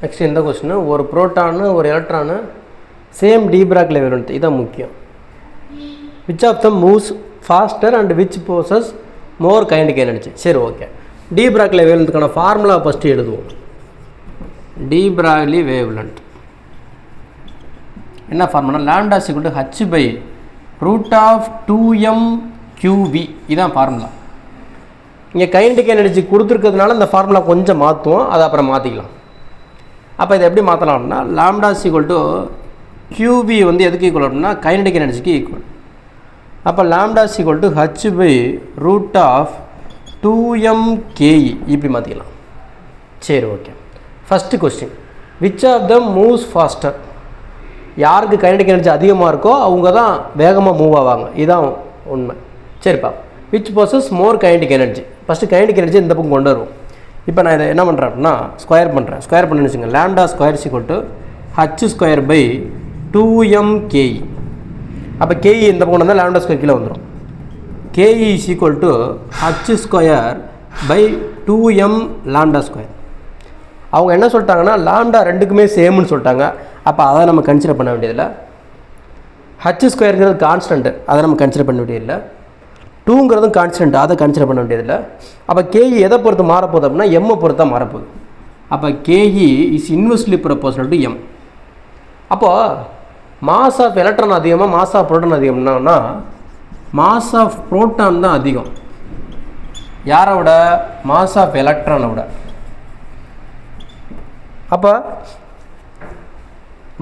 Next இந்த question, ஒரு proton ஒரு electron same de Broglie wavelength, இதான் முக்கியம். Which of them moves faster and which possesses more kinetic energy. சரி, okay. De Broglie வேவ்லென்த்துக்கான formula first எழுதுவோம். டி பிராக்லி வேவ்லென்த் என்ன formula? Lambda equal to h by root of 2m/qv, இதான் formula. இங்கே kinetic energy கொடுத்துருக்கிறதுனால இந்த formula கொஞ்சம் மாற்றுவோம், அதை அப்புறம் மாற்றிக்கலாம். அப்போ இதை எப்படி மாற்றலாம் அப்படின்னா, லாம்டா ஈக்குவல் டு qv வந்து எதுக்கு ஈக்குவல் அப்படின்னா கைனடிக் எனர்ஜிக்கு ஈக்குவல். அப்போ lambda equal to h by root of 2m/ke, இப்படி மாற்றிக்கலாம். சரி, ஓகே. First question, which of them moves faster? யாருக்கு கைனடிக் எனர்ஜி அதிகமாக இருக்கோ அவங்க தான் வேகமாக மூவ் ஆவாங்க, இதுதான் உண்மை. சரிப்பா. Which possesses more kinetic energy? First kinetic energy இந்த பக்கம் கொண்டு வருவோம். இப்போ நான் இதை என்ன பண்ணுறேன் அப்படின்னா ஸ்கொயர் பண்ணுறேன். ஸ்கொயர் பண்ணி வச்சுங்க. Lambda square equal to h square by 2m/ke. அப்போ ke இந்த பக்கம் வந்தால் லாம்டா ஸ்கொயர் கீழே வந்துடும். ke is equal to h square by 2m lambda square. அவங்க என்ன சொல்லிட்டாங்கன்னா லாம்டா ரெண்டுக்குமே சேம்னு சொல்லிட்டாங்க. அப்போ அதை நம்ம கன்சிடர் பண்ண வேண்டியதில்லை. h ஸ்கொயருங்கிறது கான்ஸ்டன்ட்டு, அதை நம்ம கன்சிடர் பண்ண வேண்டியதில்லை. 2ங்கிறதும் கான்ஸ்டன்ட், அதை கன்சிடர் பண்ண வேண்டியதில்லை. அப்போ ke எதை பொறுத்து மாறப்போகுது அப்படின்னா m பொறுத்தா மாறப்போகுது. அப்போ ke is inversely proportional to m. அப்போது மாஸ் ஆஃப் எலக்ட்ரான் அதிகமாக மாஸ் ஆஃப் புரோட்டான் அதிகம்னா மாஸ் ஆஃப் புரோட்டான் தான் அதிகம். யாரை விட? மாஸ் ஆஃப் எலக்ட்ரானை விட. அப்போ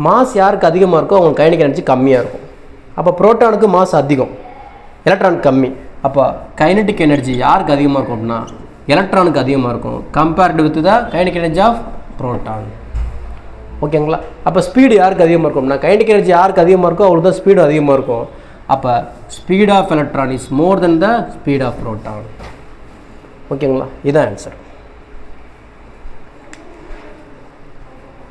மாஸ் யாருக்கு அதிகமாக இருக்கோ அவங்க கைனடிக் எனர்ஜி கம்மியாக இருக்கும். அப்போ புரோட்டானுக்கு மாஸ் அதிகம், எலக்ட்ரான் கம்மி. அப்போ கைனடிக் எனர்ஜி யாருக்கு அதிகமாக இருக்கும் அப்படின்னா எலக்ட்ரானுக்கு அதிகமாக இருக்கும் compared with the kinetic energy of proton. ஓகேங்களா? அப்போ ஸ்பீடு யாருக்கு அதிகமாக இருக்கும்னா கைனடிக் எனர்ஜி யாருக்கு அதிகமாக இருக்கோ அவங்களுக்கு தான் ஸ்பீடு அதிகமாக இருக்கும். அப்போ speed of electron is more then the speed of proton. ஓகேங்களா? இதுதான் ஆன்சர்.